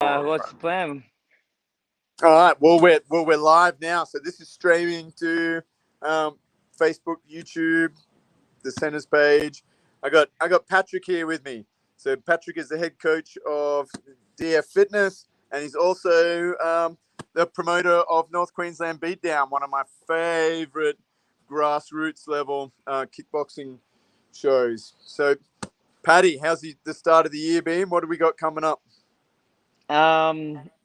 What's the plan? All right. Well we're live now. So this is streaming to um, Facebook, YouTube, the centers page. I got Patrick here with me. So Patrick is the head coach of DF Fitness, and he's also the promoter of North Queensland Beatdown, one of my favourite grassroots level kickboxing shows. So Paddy, how's the start of the year been? What have we got coming up?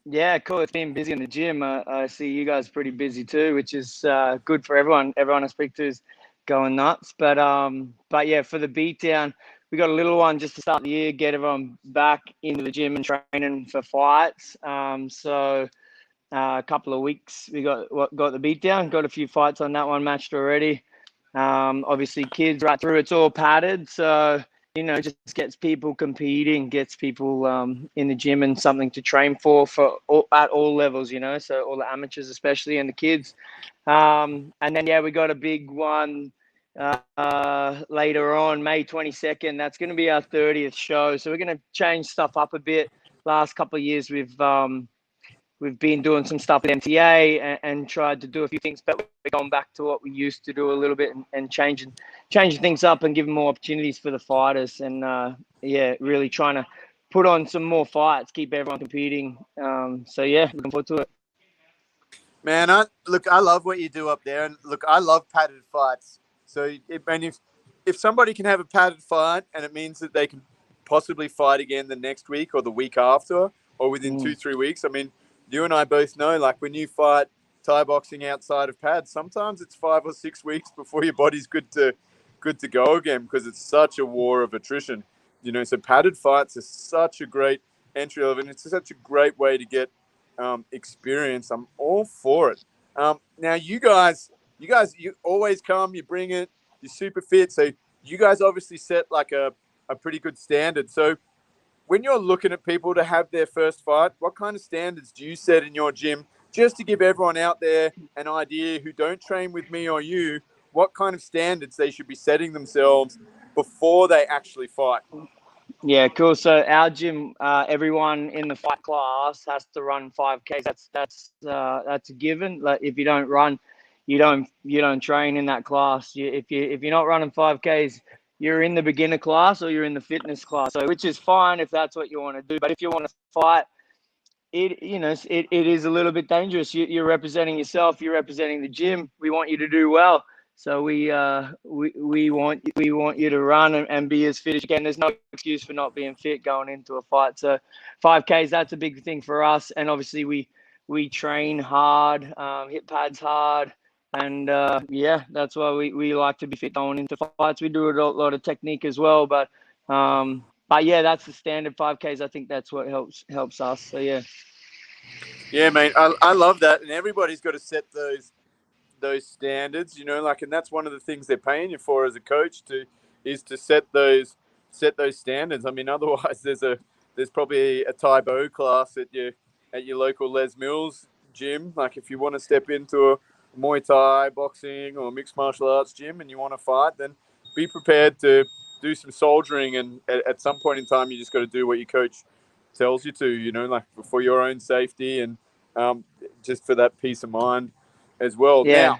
Yeah, cool. It's been busy in the gym. I see you guys pretty busy too, which is good for everyone. Everyone I speak to is going nuts. But yeah, for the beatdown, we got a little one just to start the year, get everyone back into the gym and training for fights. A couple of weeks we got the beatdown, got a few fights on that one matched already. Obviously, kids right through, it's all padded, so just gets people competing, gets people in the gym and something to train at all levels. So all the amateurs, especially, and the kids. And then we got a big one later on, May 22nd. That's going to be our 30th show, so we're going to change stuff up a bit. Last couple of years, we've been doing some stuff with MTA and tried to do a few things, but we're going back to what we used to do a little bit and changing things up and giving more opportunities for the fighters. And really trying to put on some more fights, keep everyone competing. Looking forward to it. Man, I love what you do up there, and look, I love padded fights. So, if somebody can have a padded fight, and it means that they can possibly fight again the next week or the week after, or within Mm. 2-3 weeks. I mean, you and I both know, like when you fight Thai boxing outside of pads, sometimes it's 5 or 6 weeks before your body's good to go again because it's such a war of attrition. So padded fights are such a great entry level, and it's such a great way to get experience. I'm all for it. Now, you always come, you bring it, you're super fit. So you guys obviously set like a pretty good standard. So when you're looking at people to have their first fight, what kind of standards do you set in your gym just to give everyone out there an idea who don't train with me or you, what kind of standards they should be setting themselves before they actually fight? Yeah, cool. So our gym, everyone in the fight class has to run 5Ks. That's a given. Like if you don't run, you don't train in that class. If you're not running 5Ks, you're in the beginner class or you're in the fitness class. So which is fine if that's what you want to do. But if you want to fight, it is a little bit dangerous. You're representing yourself. You're representing the gym. We want you to do well. So we want you to run and be as fit as you can. There's no excuse for not being fit going into a fight. So 5Ks, that's a big thing for us. And obviously we train hard, hit pads hard. And that's why we like to be fit going into fights. We do a lot of technique as well, but yeah, that's the standard 5Ks. I think that's what helps us. So yeah. Yeah, mate, I love that, and everybody's got to set those standards, and that's one of the things they're paying you for as a coach to set those standards. I mean, otherwise there's probably a Tai Bo class at your local Les Mills gym. Like if you want to step into a Muay Thai, boxing, or mixed martial arts gym and you want to fight, then be prepared to do some soldiering. And at some point in time, you just got to do what your coach tells you to. Like for your own safety and just for that peace of mind as well. Yeah. Now,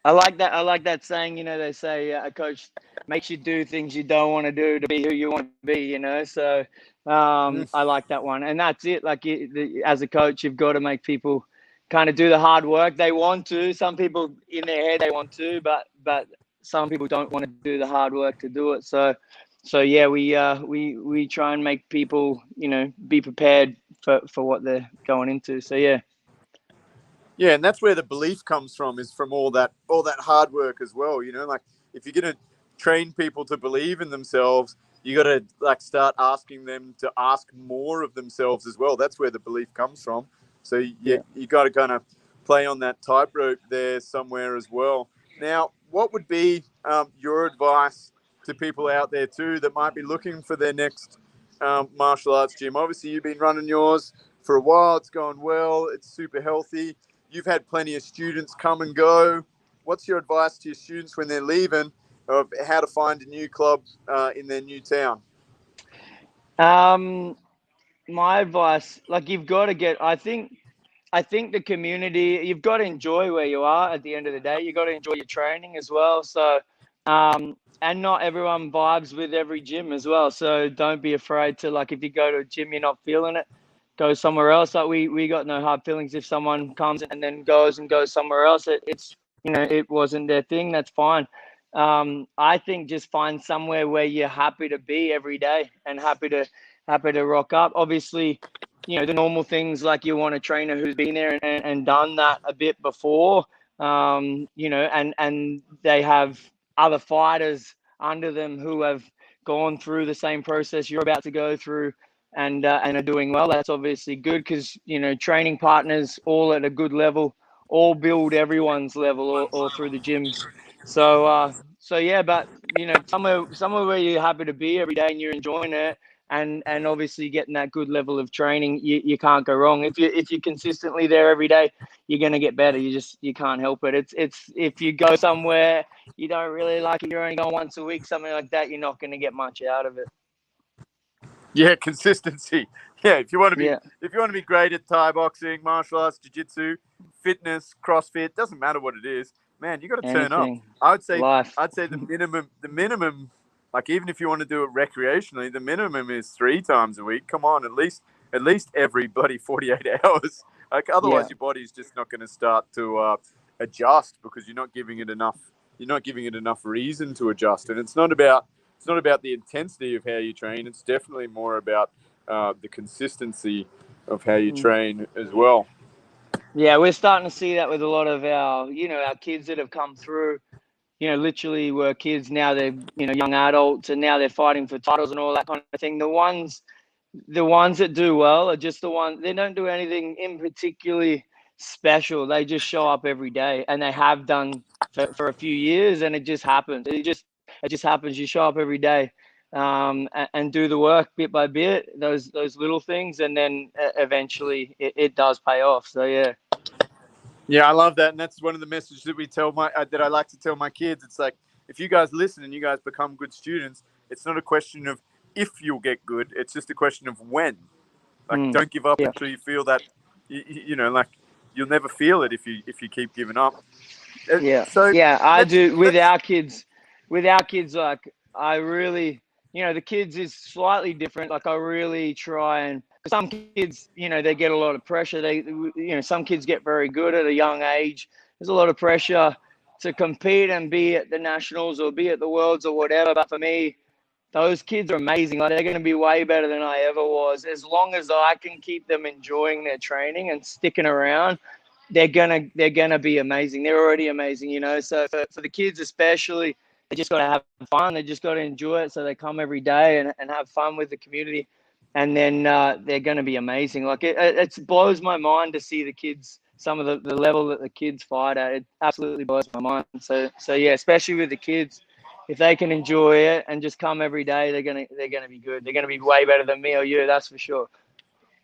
I like that saying, they say a coach makes you do things you don't want to do to be who you want to be. So I like that one. And that's it. Like as a coach, you've got to make people kind of do the hard work. They want to. Some people in their head, they want to, but some people don't want to do the hard work to do it. So yeah, we try and make people, be prepared for what they're going into. So yeah. yeah, and that's where the belief comes from, is from all that hard work as well. Like if you're gonna train people to believe in themselves, you got to like start asking them to ask more of themselves as well. That's where the belief comes from. So Yeah. you got to kind of play on that tightrope there somewhere as well. Now, what would be your advice to people out there too that might be looking for their next martial arts gym? Obviously, you've been running yours for a while. It's going well. It's super healthy. You've had plenty of students come and go. What's your advice to your students when they're leaving of how to find a new club in their new town? Um, my advice, like you've got to get, I think the community, you've got to enjoy where you are at the end of the day. You've got to enjoy your training as well. So, and not everyone vibes with every gym as well. So don't be afraid to, like, if you go to a gym, you're not feeling it, go somewhere else. Like we got no hard feelings if someone comes and then goes somewhere else. It's, it wasn't their thing. That's fine. I think just find somewhere where you're happy to be every day and happy to rock up. Obviously, the normal things like you want a trainer who's been there and done that a bit before, and they have other fighters under them who have gone through the same process you're about to go through and are doing well. That's obviously good because, training partners all at a good level, all build everyone's level all through the gyms. So yeah, but somewhere where you're happy to be every day and you're enjoying it, and obviously getting that good level of training, you can't go wrong. If you're consistently there every day, you're gonna get better. You can't help it. It's if you go somewhere you don't really like it, you're only going once a week, something like that, you're not gonna get much out of it. Yeah, consistency. Yeah, if you want to be Yeah, great at Thai boxing, martial arts, jiu-jitsu, fitness, CrossFit, doesn't matter what it is, man, you got to turn up. anything, I'd say life. the minimum, like even if you want to do it recreationally, the minimum is 3 times a week. Come on, at least every bloody 48 hours. Like Yeah, otherwise, your body's just not going to start to adjust because you're not giving it enough. You're not giving it enough reason to adjust, and it's not about the intensity of how you train. It's definitely more about the consistency of how you train as well. yeah, we're starting to see that with a lot of our kids that have come through. Literally were kids, now they're young adults, and now they're fighting for titles and all that kind of thing. The ones that do well are just the ones, they don't do anything in particularly special. They just show up every day, and they have done for a few years, and it just happens. It just happens. You show up every day, and do the work bit by bit, those little things, and then eventually it does pay off. So yeah. Yeah, I love that, and that's one of the messages that that I like to tell my kids. It's like if you guys listen and you guys become good students, it's not a question of if you'll get good; it's just a question of when. Like, don't give up Yeah. until you feel that. Like you'll never feel it if you keep giving up. Yeah, So yeah, I let's do with let's our kids. With our kids, like I really, the kids is slightly different. Like I really try, and some kids, they get a lot of pressure. Some kids get very good at a young age. There's a lot of pressure to compete and be at the nationals or be at the worlds or whatever. But for me, those kids are amazing. Like they're going to be way better than I ever was. As long as I can keep them enjoying their training and sticking around, they're gonna be amazing. They're already amazing. So for the kids especially, they just got to have fun. They just got to enjoy it. So they come every day and have fun with the community, and then they're gonna be amazing. Like it blows my mind to see the kids. Some of the level that the kids fight at, it absolutely blows my mind. So yeah, especially with the kids, if they can enjoy it and just come every day, they're gonna be good. They're gonna be way better than me or you. That's for sure.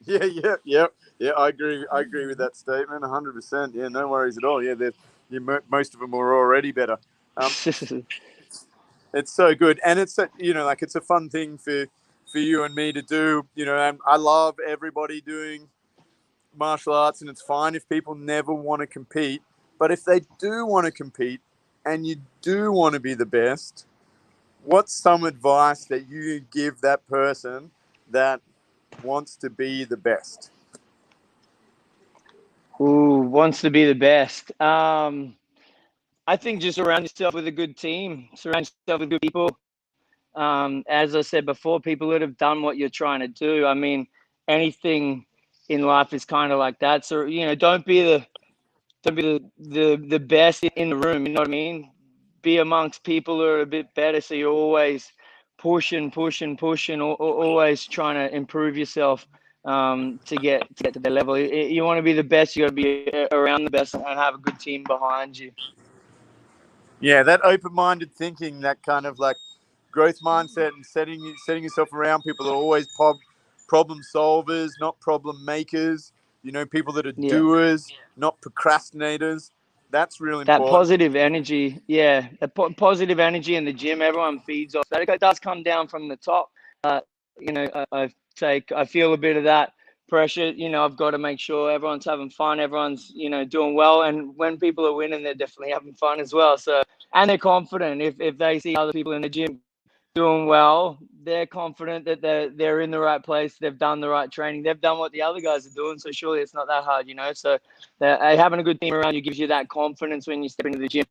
Yeah. I agree. I agree with that statement, 100%. Yeah, no worries at all. Yeah, most of them are already better. Um, it's so good, and it's like it's a fun thing for you and me to do. And I love everybody doing martial arts, and it's fine if people never want to compete. But if they do want to compete, and you do want to be the best, what's some advice that you give that person that wants to be the best? Ooh, wants to be the best. I think just surround yourself with a good team. Surround yourself with good people. As I said before, people that have done what you're trying to do. I mean, anything in life is kind of like that. So don't be the best in the room. You know what I mean? Be amongst people who are a bit better. So you're always pushing, always trying to improve yourself, to their level. You want to be the best. You got to be around the best and have a good team behind you. Yeah, that open-minded thinking, that kind of like growth mindset, and setting yourself around people that are always problem solvers, not problem makers. People that are Yeah. doers, not procrastinators. That's real That important. positive energy, yeah, the positive energy in the gym, everyone feeds off that. It does come down from the top. sake. I feel a bit of that pressure. I've got to make sure everyone's having fun, everyone's doing well, and when people are winning, they're definitely having fun as well. So, and they're confident if they see other people in the gym doing well, they're confident that they're in the right place, they've done the right training, they've done what the other guys are doing, so surely it's not that hard. So having a good team around you gives you that confidence when you step into the gym.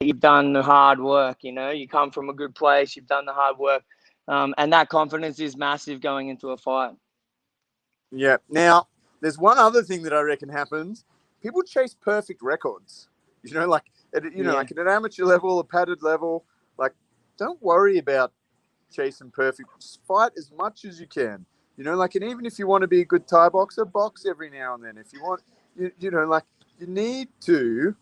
You've done the hard work, you come from a good place, you've done the hard work, and that confidence is massive going into a fight. Yeah. Now, there's one other thing that I reckon happens. People chase perfect records. Like like at an amateur level, a padded level. Like, don't worry about chasing perfect. Just fight as much as you can. Like, and even if you want to be a good Thai boxer, box every now and then. If you want, like, you need to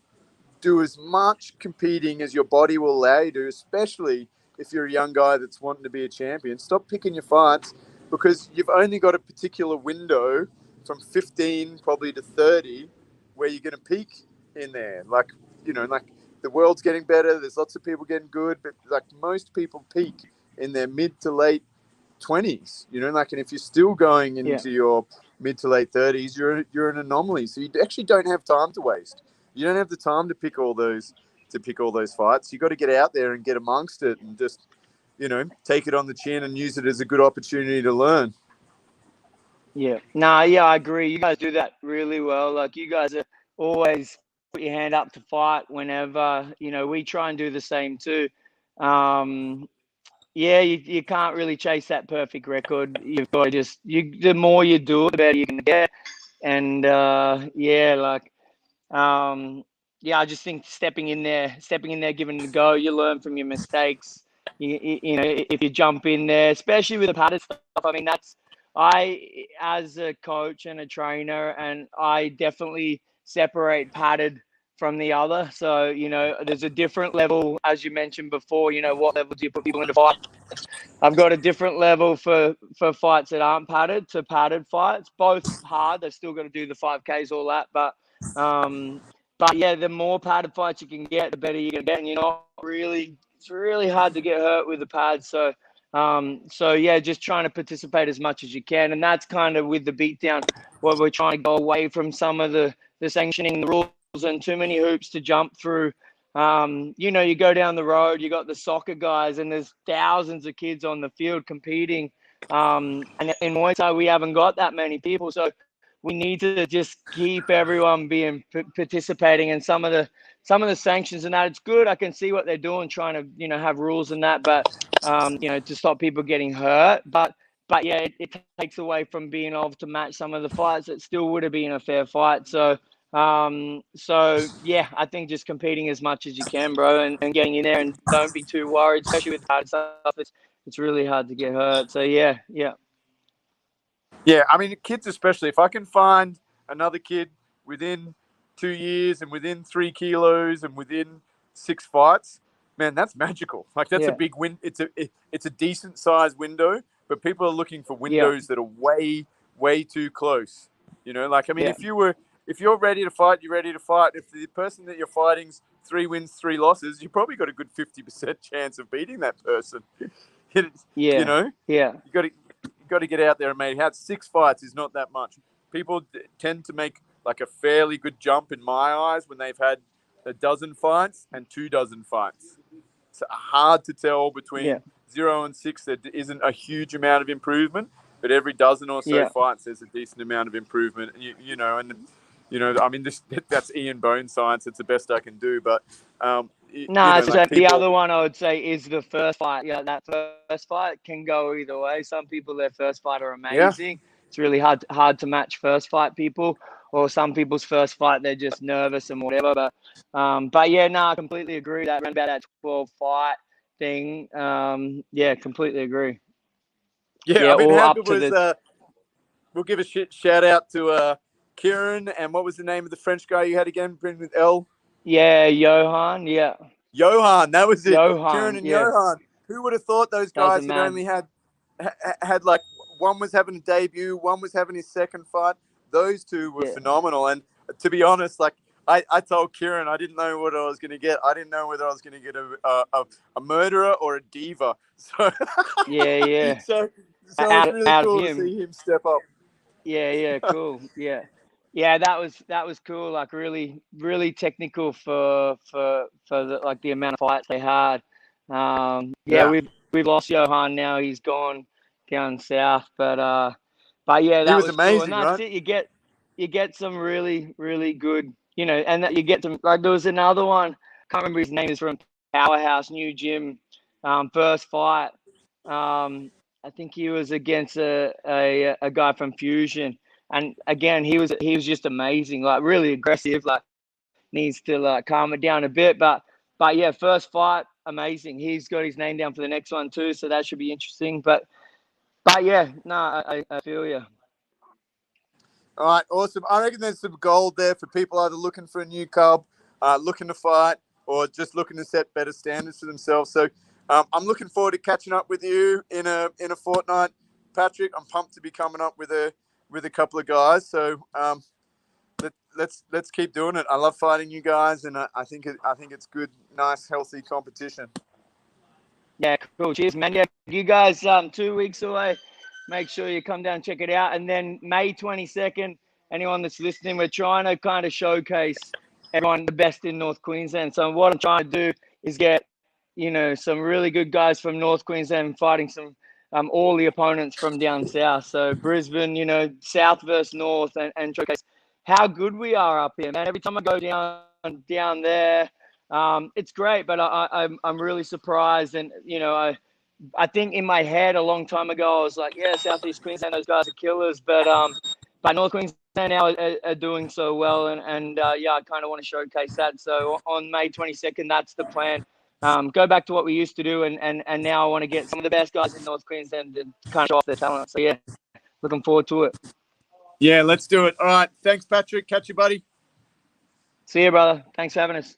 do as much competing as your body will allow you to, especially if you're a young guy that's wanting to be a champion. Stop picking your fights because you've only got a particular window from 15 probably to 30 where you're going to peak in there. Like, like the world's getting better. There's lots of people getting good, but like most people peak in their mid to late 20s, like, and if you're still going into your mid to late 30s, you're an anomaly. So you actually don't have time to waste. You don't have the time to pick all those fights. You got to get out there and get amongst it and just, take it on the chin and use it as a good opportunity to learn. Yeah. Nah, yeah, I agree. You guys do that really well. Like, you guys are always put your hand up to fight whenever, we try and do the same too. Yeah, you can't really chase that perfect record. You've got to the more you do it, the better you can get. And I just think stepping in there, giving it a go, you learn from your mistakes. If you jump in there, especially with the padded stuff, I mean, as a coach and a trainer, and I definitely separate padded from the other. So, there's a different level, as you mentioned before, what level do you put people into fight? I've got a different level for fights that aren't padded to padded fights. Both hard. They've still got to do the 5Ks, all that. But yeah, the more padded fights you can get, the better you're gonna get. And it's really hard to get hurt with the pads. So yeah, just trying to participate as much as you can. And that's kind of with the beatdown, what we're trying to go away from some of the sanctioning, the rules, and too many hoops to jump through. You go down the road, you got the soccer guys, and there's thousands of kids on the field competing. And in Muay Thai, we haven't got that many people, so we need to just keep everyone being participating. And some of the sanctions and that, it's good. I can see what they're doing, trying to have rules and that, but to stop people getting hurt. But yeah, it takes away from being able to match some of the fights that still would have been a fair fight. So yeah, I think just competing as much as you can, bro, and getting in there, and don't be too worried, especially with hard stuff. It's really hard to get hurt. So yeah. Yeah, I mean, kids especially. If I can find another kid within 2 years and within 3 kilos and within 6 fights, man, that's magical. Like, that's a big win. It's a decent sized window, but people are looking for windows that are way too close. Like, I mean, if you're ready to fight, you're ready to fight. If the person that you're fighting's 3 wins, 3 losses, you probably got a good 50% chance of beating that person. You got to get out there and make it. 6 fights is not that much. People tend to make like a fairly good jump in my eyes when they've had a dozen fights and 2 dozen fights. It's hard to tell between 0 and 6. There isn't a huge amount of improvement, but every dozen or so fights, there's a decent amount of improvement. I mean, that's Ian Bone science. It's the best I can do, but the other one I would say is the first fight. Yeah, that first fight can go either way. Some people, their first fight are amazing. Yeah. It's really hard to match first fight people, or some people's first fight, they're just nervous and whatever. But yeah, I completely agree that around about that 12 fight thing. Yeah, completely agree. Yeah, I mean, how good was we'll give a shout out to Kieran, and what was the name of the French guy you had again, with L? Yeah, Johan. Yeah, Johan, that was it. Johan, Kieran and Johan. Who would have thought those guys had only had like, one was having a debut, one was having his second fight. Those two were phenomenal. And to be honest, like, I told Kieran I didn't know what I was going to get. I didn't know whether I was going to get a murderer or a diva. So yeah. So it's out really out of cool to him. see him step up. Yeah, cool. Yeah, that was cool. Like really technical for the amount of fights they had. Yeah, Yeah, we've lost Johan now. He's gone down south, but yeah, he that was was cool. And amazing, that's right? it. You get some really good, and that you get some, like, there was another one. Can't remember his name. Is from Powerhouse New Gym. First fight. I think he was against a guy from Fusion, and again he was just amazing, like really aggressive. Like, needs to calm it down a bit, but yeah, first fight, amazing. He's got his name down for the next one too, so that should be interesting. But yeah, no, I feel you. All right, awesome. I reckon there's some gold there for people either looking for a new cub, looking to fight, or just looking to set better standards for themselves. So I'm looking forward to catching up with you in a fortnight, Patrick. I'm pumped to be coming up with a couple of guys. So let's keep doing it. I love fighting you guys, and I think it's good, nice, healthy competition. Yeah, cool. Cheers, man. Yeah, you guys, 2 weeks away. Make sure you come down and check it out. And then May 22nd, anyone that's listening, we're trying to kind of showcase everyone the best in North Queensland. So what I'm trying to do is get, some really good guys from North Queensland fighting some all the opponents from down south. So Brisbane, south versus north, and showcase how good we are up here, man. Every time I go down there, it's great, but I'm really surprised, and I think in my head a long time ago I was like, yeah, Southeast Queensland, those guys are killers, but North Queensland now are doing so well, and yeah, I kind of want to showcase that. So on May 22nd, that's the plan. Go back to what we used to do, and now I want to get some of the best guys in North Queensland to kind of show off their talent. So yeah, looking forward to it. Yeah, let's do it. All right, thanks, Patrick. Catch you, buddy. See you, brother. Thanks for having us.